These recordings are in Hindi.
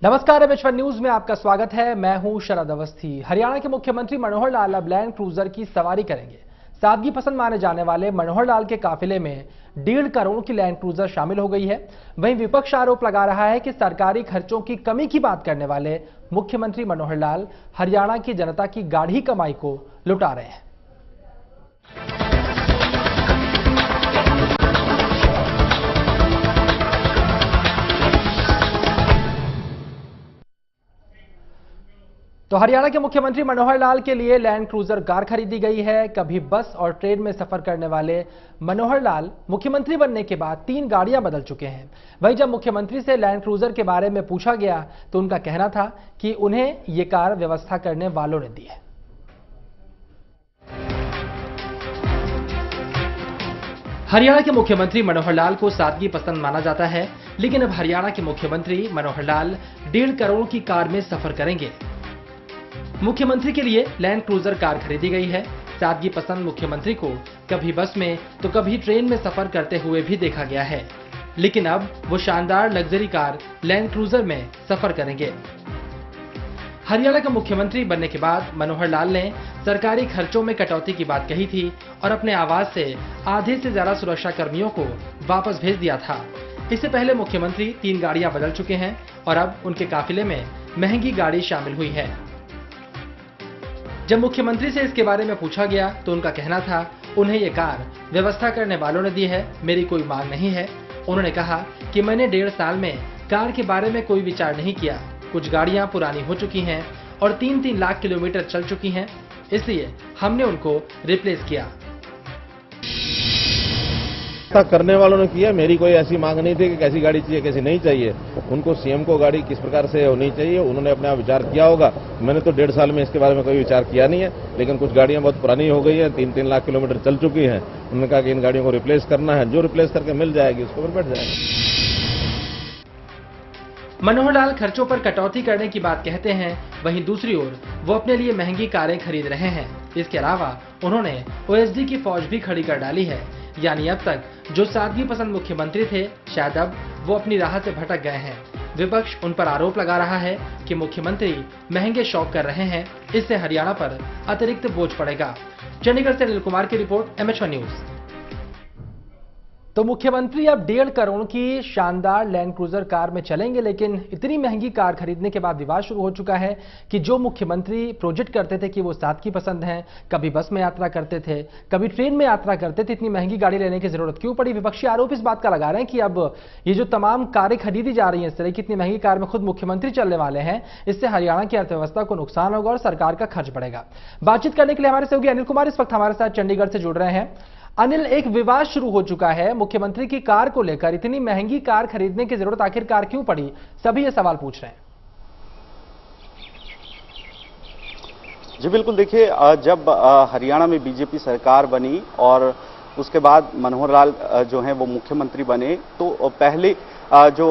नमस्कार, एमएच1 न्यूज में आपका स्वागत है। मैं हूं शरद अवस्थी। हरियाणा के मुख्यमंत्री मनोहर लाल अब लैंड क्रूजर की सवारी करेंगे। सादगी पसंद माने जाने वाले मनोहर लाल के काफिले में 1.5 करोड़ की लैंड क्रूजर शामिल हो गई है। वहीं विपक्ष आरोप लगा रहा है कि सरकारी खर्चों की कमी की बात करने वाले मुख्यमंत्री मनोहर लाल हरियाणा की जनता की गाढ़ी कमाई को लुटा रहे हैं। तो हरियाणा के मुख्यमंत्री मनोहर लाल के लिए लैंड क्रूजर कार खरीदी गई है। कभी बस और ट्रेन में सफर करने वाले मनोहर लाल मुख्यमंत्री बनने के बाद 3 गाड़ियां बदल चुके हैं। वहीं जब मुख्यमंत्री से लैंड क्रूजर के बारे में पूछा गया तो उनका कहना था कि उन्हें ये कार व्यवस्था करने वालों ने दी है। हरियाणा के मुख्यमंत्री मनोहर लाल को सादगी पसंद माना जाता है, लेकिन अब हरियाणा के मुख्यमंत्री मनोहर लाल 1.5 करोड़ की कार में सफर करेंगे। मुख्यमंत्री के लिए लैंड क्रूजर कार खरीदी गई है। सादगी पसंद मुख्यमंत्री को कभी बस में तो कभी ट्रेन में सफर करते हुए भी देखा गया है, लेकिन अब वो शानदार लग्जरी कार लैंड क्रूजर में सफर करेंगे। हरियाणा का मुख्यमंत्री बनने के बाद मनोहर लाल ने सरकारी खर्चों में कटौती की बात कही थी और अपने आवास से आधे से ज्यादा सुरक्षा कर्मियों को वापस भेज दिया था। इससे पहले मुख्यमंत्री 3 गाड़ियां बदल चुके हैं और अब उनके काफिले में महंगी गाड़ी शामिल हुई है। जब मुख्यमंत्री से इसके बारे में पूछा गया तो उनका कहना था, उन्हें ये कार व्यवस्था करने वालों ने दी है, मेरी कोई मांग नहीं है। उन्होंने कहा कि मैंने 1.5 साल में कार के बारे में कोई विचार नहीं किया। कुछ गाड़ियां पुरानी हो चुकी हैं और 3-3 लाख किलोमीटर चल चुकी हैं, इसलिए हमने उनको रिप्लेस किया। करने वालों ने किया, मेरी कोई ऐसी मांग नहीं थी कि कैसी गाड़ी चाहिए कैसी नहीं चाहिए। उनको सीएम को गाड़ी किस प्रकार से होनी चाहिए उन्होंने अपने आप विचार किया होगा। मैंने तो 1.5 साल में इसके बारे में कोई विचार किया नहीं है, लेकिन कुछ गाड़ियां बहुत पुरानी हो गई हैं, 3-3 लाख किलोमीटर चल चुकी हैं। उन्होंने कहा कि इन गाड़ियों को रिप्लेस करना है, जो रिप्लेस करके मिल जाएगी उसको पर बैठ जाएगा। मनोहर लाल खर्चों पर कटौती करने की बात कहते हैं, वहीं दूसरी ओर वो अपने लिए महंगी कारें खरीद रहे हैं। इसके अलावा उन्होंने ओएसडी की फौज भी खड़ी कर डाली है, यानी अब तक जो सादगी पसंद मुख्यमंत्री थे, शायद अब वो अपनी राह से भटक गए हैं। विपक्ष उन पर आरोप लगा रहा है कि मुख्यमंत्री महंगे शौक कर रहे हैं, इससे हरियाणा पर अतिरिक्त बोझ पड़ेगा। चंडीगढ़ से अनिल कुमार की रिपोर्ट, एमएच1 न्यूज। तो मुख्यमंत्री अब 1.5 करोड़ की शानदार लैंड क्रूजर कार में चलेंगे, लेकिन इतनी महंगी कार खरीदने के बाद विवाद शुरू हो चुका है कि जो मुख्यमंत्री प्रोजेक्ट करते थे कि वो सादगी पसंद हैं, कभी बस में यात्रा करते थे, कभी ट्रेन में यात्रा करते थे, इतनी महंगी गाड़ी लेने की जरूरत क्यों पड़ी। विपक्षी आरोप इस बात का लगा रहे हैं कि अब ये जो तमाम कारें खरीदी जा रही हैं, इस तरह की इतनी महंगी कार में खुद मुख्यमंत्री चलने वाले हैं, इससे हरियाणा की अर्थव्यवस्था को नुकसान होगा और सरकार का खर्च बढ़ेगा। बातचीत करने के लिए हमारे सहयोगी अनिल कुमार इस वक्त हमारे साथ चंडीगढ़ से जुड़ रहे हैं। अनिल, एक विवाद शुरू हो चुका है मुख्यमंत्री की कार को लेकर। इतनी महंगी कार खरीदने की जरूरत आखिरकार क्यों पड़ी, सभी ये सवाल पूछ रहे हैं। जी बिल्कुल, देखिए जब हरियाणा में बीजेपी सरकार बनी और उसके बाद मनोहर लाल जो हैं वो मुख्यमंत्री बने, तो पहले जो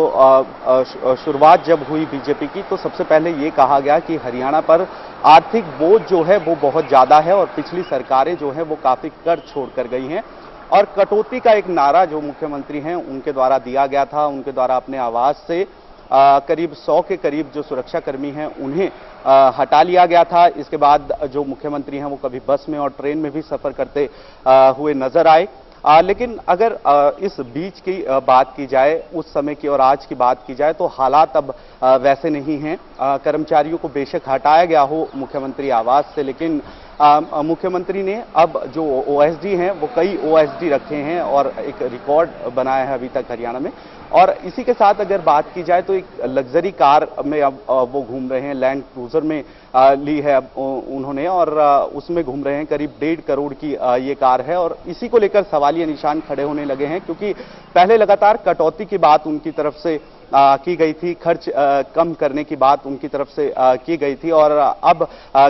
शुरुआत जब हुई बीजेपी की, तो सबसे पहले ये कहा गया कि हरियाणा पर आर्थिक बोझ जो है वो बहुत ज्यादा है और पिछली सरकारें जो है वो काफी कर छोड़ कर गई हैं। और कटौती का एक नारा जो मुख्यमंत्री हैं उनके द्वारा दिया गया था, उनके द्वारा अपने आवास से करीब 100 के करीब जो सुरक्षाकर्मी हैं उन्हें हटा लिया गया था। इसके बाद जो मुख्यमंत्री हैं वो कभी बस में और ट्रेन में भी सफर करते हुए नजर आए। लेकिन अगर इस बीच की बात की जाए, उस समय की और आज की बात की जाए, तो हालात अब वैसे नहीं हैं। कर्मचारियों को बेशक हटाया गया हो मुख्यमंत्री आवास से, लेकिन मुख्यमंत्री ने अब जो ओएसडी हैं वो कई ओएसडी रखे हैं और एक रिकॉर्ड बनाया है अभी तक हरियाणा में। और इसी के साथ अगर बात की जाए तो एक लग्जरी कार में अब वो घूम रहे हैं, लैंड क्रूजर में ली है अब उन्होंने, और उसमें घूम रहे हैं। करीब 1.5 करोड़ की ये कार है और इसी को लेकर सवालिया निशान खड़े होने लगे हैं, क्योंकि पहले लगातार कटौती की बात उनकी तरफ से की गई थी, खर्च कम करने की बात उनकी तरफ से की गई थी, और अब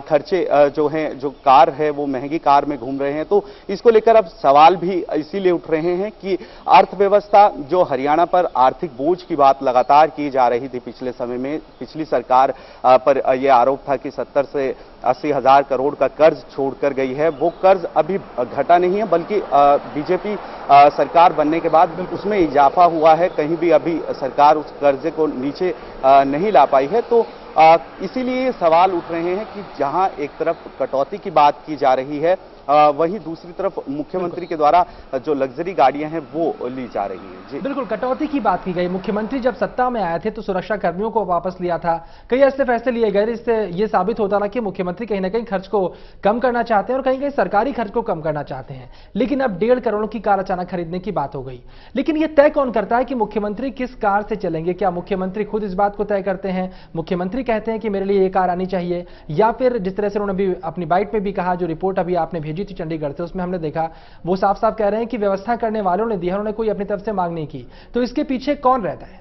खर्चे जो हैं, जो कार है वो महंगी कार में घूम रहे हैं। तो इसको लेकर अब सवाल भी इसीलिए उठ रहे हैं कि अर्थव्यवस्था जो हरियाणा पर आर्थिक बोझ की बात लगातार की जा रही थी पिछले समय में, पिछली सरकार पर यह आरोप था कि 70 से 80 हजार करोड़ का कर्ज छोड़कर गई है, वो कर्ज अभी घटा नहीं है, बल्कि बीजेपी सरकार बनने के बाद उसमें इजाफा हुआ है। कहीं भी अभी सरकार उस कर्जे को नीचे नहीं ला पाई है। तो इसीलिए सवाल उठ रहे हैं कि जहां एक तरफ कटौती की बात की जा रही है, वहीं दूसरी तरफ मुख्यमंत्री के द्वारा जो लग्जरी गाड़ियां हैं वो ली जा रही हैं। जी बिल्कुल, कटौती की बात की गई। मुख्यमंत्री जब सत्ता में आए थे तो सुरक्षा कर्मियों को वापस लिया था, कई ऐसे फैसले लिए गए इससे ये साबित होता रहा कि मुख्यमंत्री कहीं ना कहीं खर्च को कम करना चाहते हैं और कहीं कहीं सरकारी खर्च को कम करना चाहते हैं। लेकिन अब 1.5 करोड़ की कार अचानक खरीदने की बात हो गई। लेकिन यह तय कौन करता है कि मुख्यमंत्री किस कार से चलेंगे? क्या मुख्यमंत्री खुद इस बात को तय करते हैं? मुख्यमंत्री कहते हैं कि मेरे लिए ये कार आनी चाहिए, या फिर जिस तरह से उन्होंने भी अपनी बाइट में भी कहा, जो रिपोर्ट अभी आपने भेजी थी चंडीगढ़ से, उसमें हमने देखा वो साफ साफ कह रहे हैं कि व्यवस्था करने वालों ने दी है, उन्होंने कोई अपनी तरफ से मांग नहीं की। तो इसके पीछे कौन रहता है?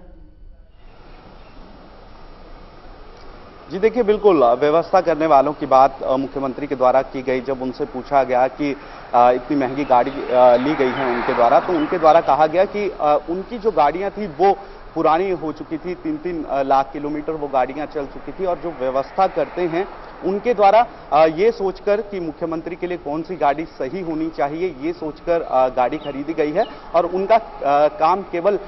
जी देखिए, बिल्कुल व्यवस्था करने वालों की बात मुख्यमंत्री के द्वारा की गई। जब उनसे पूछा गया कि इतनी महंगी गाड़ी ली गई है उनके द्वारा, तो उनके द्वारा कहा गया कि उनकी जो गाड़ियां थी वो पुरानी हो चुकी थी, 3-3 लाख किलोमीटर वो गाड़ियां चल चुकी थी, और जो व्यवस्था करते हैं उनके द्वारा ये सोचकर कि मुख्यमंत्री के लिए कौन सी गाड़ी सही होनी चाहिए, ये सोचकर गाड़ी खरीदी गई है, और उनका काम केवल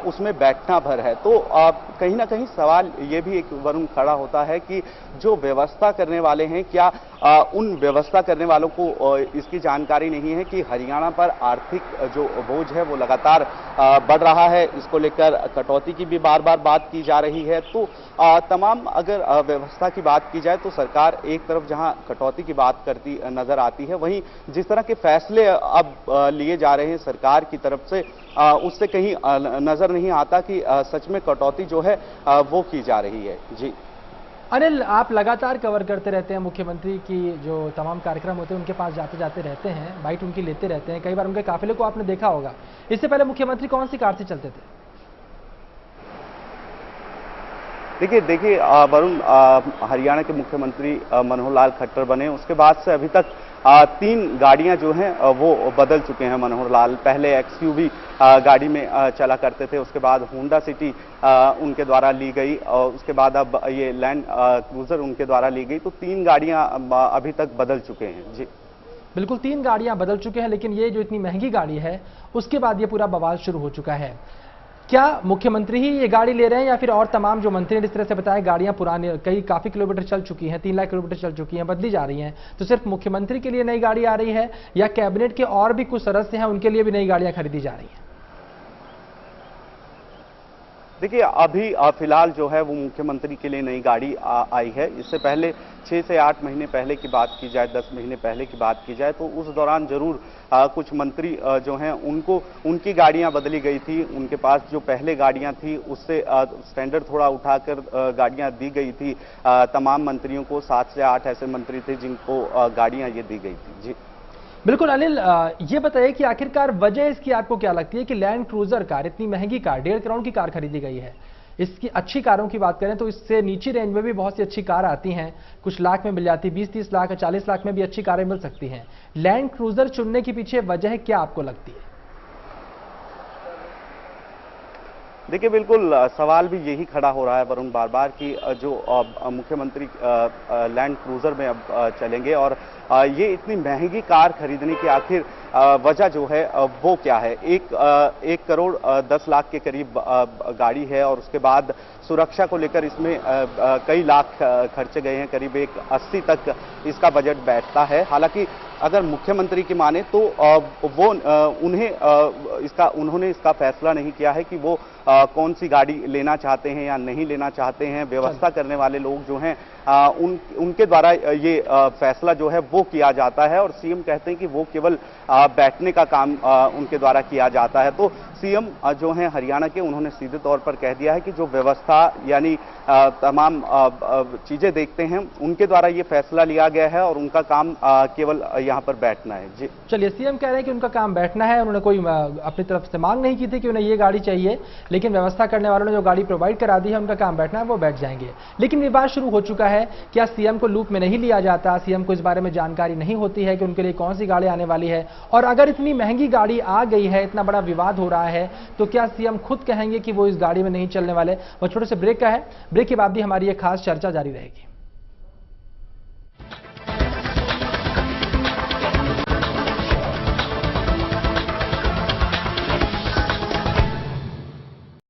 उसमें बैठना भर है। तो कहीं ना कहीं सवाल ये भी एक वरुण खड़ा होता है कि जो व्यवस्था करने वाले हैं, क्या उन व्यवस्था करने वालों को इसकी जानकारी नहीं है कि हरियाणा पर आर्थिक जो बोझ है वो लगातार बढ़ रहा है। इसको लेकर कटौती की भी बार बार बात की जा रही है। तो तमाम अगर व्यवस्था की बात की जाए तो सरकार एक तरफ जहां कटौती की बात करती नजर आती है, वहीं जिस तरह के फैसले अब लिए जा रहे हैं सरकार की तरफ से, उससे कहीं नजर नहीं आता कि सच में कटौती जो है वो की जा रही है। जी अनिल, आप लगातार कवर करते रहते हैं मुख्यमंत्री की जो तमाम कार्यक्रम होते हैं, उनके पास जाते जाते रहते हैं, बाइट उनकी लेते रहते हैं, कई बार उनके काफिले को आपने देखा होगा। इससे पहले मुख्यमंत्री कौन सी कार से चलते थे? देखिए वरुण, हरियाणा के मुख्यमंत्री मनोहर लाल खट्टर बने, उसके बाद से अभी तक 3 गाड़ियां जो हैं वो बदल चुके हैं मनोहर लाल। पहले XUV गाड़ी में चला करते थे, उसके बाद होंडा सिटी उनके द्वारा ली गई, और उसके बाद अब ये लैंड क्रूजर उनके द्वारा ली गई। तो 3 गाड़ियां अभी तक बदल चुके हैं। जी बिल्कुल, 3 गाड़ियां बदल चुके हैं, लेकिन ये जो इतनी महंगी गाड़ी है उसके बाद ये पूरा बवाल शुरू हो चुका है। क्या मुख्यमंत्री ही ये गाड़ी ले रहे हैं, या फिर और तमाम जो मंत्री ने जिस तरह से बताया गाड़ियां पुरानी काफी किलोमीटर चल चुकी हैं, 3 लाख किलोमीटर चल चुकी हैं, बदली जा रही हैं, तो सिर्फ मुख्यमंत्री के लिए नई गाड़ी आ रही है, या कैबिनेट के और भी कुछ सदस्य हैं उनके लिए भी नई गाड़ियां खरीदी जा रही हैं? देखिए, अभी फिलहाल जो है वो मुख्यमंत्री के लिए नई गाड़ी आई है। इससे पहले 6 से 8 महीने पहले की बात की जाए, 10 महीने पहले की बात की जाए, तो उस दौरान जरूर कुछ मंत्री जो हैं उनकी गाड़ियां बदली गई थी। उनके पास जो पहले गाड़ियां थी उससे स्टैंडर्ड थोड़ा उठाकर गाड़ियां दी गई थी तमाम मंत्रियों को। 7 से 8 ऐसे मंत्री थे जिनको गाड़ियां ये दी गई थी। जी बिल्कुल अनिल, ये बताइए कि आखिरकार वजह इसकी आपको क्या लगती है कि लैंड क्रूजर कार, इतनी महंगी कार, 1.5 करोड़ की कार खरीदी गई है। इसकी अच्छी कारों की बात करें तो इससे नीची रेंज में भी बहुत सी अच्छी कार आती हैं, कुछ लाख में मिल जाती, 20-30 लाख 40 लाख में भी अच्छी कारें मिल सकती हैं। लैंड क्रूजर चुनने के पीछे वजह क्या आपको लगती है? देखिए, बिल्कुल सवाल भी यही खड़ा हो रहा है वरुण बार बार कि जो मुख्यमंत्री लैंड क्रूजर में अब चलेंगे, और ये इतनी महंगी कार खरीदने की आखिर वजह जो है वो क्या है। 1 करोड़ 10 लाख के करीब गाड़ी है, और उसके बाद सुरक्षा को लेकर इसमें कई लाख खर्चे गए हैं, करीब 80 तक इसका बजट बैठता है। हालांकि अगर मुख्यमंत्री की माने तो वो उन्होंने इसका फैसला नहीं किया है कि वो कौन सी गाड़ी लेना चाहते हैं या नहीं लेना चाहते हैं। व्यवस्था करने वाले लोग जो हैं उनके द्वारा ये फैसला जो है वो किया जाता है, और सीएम कहते हैं कि वो केवल बैठने का काम उनके द्वारा किया जाता है। तो सीएम जो हैं हरियाणा के, उन्होंने सीधे तौर पर कह दिया है कि जो व्यवस्था यानी तमाम चीजें देखते हैं उनके द्वारा ये फैसला लिया गया है, और उनका काम केवल यहाँ पर बैठना है। जी चलिए, सीएम कह रहे हैं कि उनका काम बैठना है, उन्होंने कोई अपनी तरफ से मांग नहीं की थी कि उन्हें ये गाड़ी चाहिए, लेकिन व्यवस्था करने वालों ने जो गाड़ी प्रोवाइड करा दी है उनका काम बैठना है, वो बैठ जाएंगे। लेकिन विवाद शुरू हो चुका है, क्या सीएम को लूप में नहीं लिया जाता? सीएम को इस बारे में जानकारी नहीं होती है कि उनके लिए कौन सी गाड़ी आने वाली है? और अगर इतनी महंगी गाड़ी आ गई है, इतना बड़ा विवाद हो रहा है, तो क्या सीएम खुद कहेंगे कि वो इस गाड़ी में नहीं चलने वाले? वो छोटे से ब्रेक का है, ब्रेक के बाद भी हमारी ये खास चर्चा जारी रहेगी।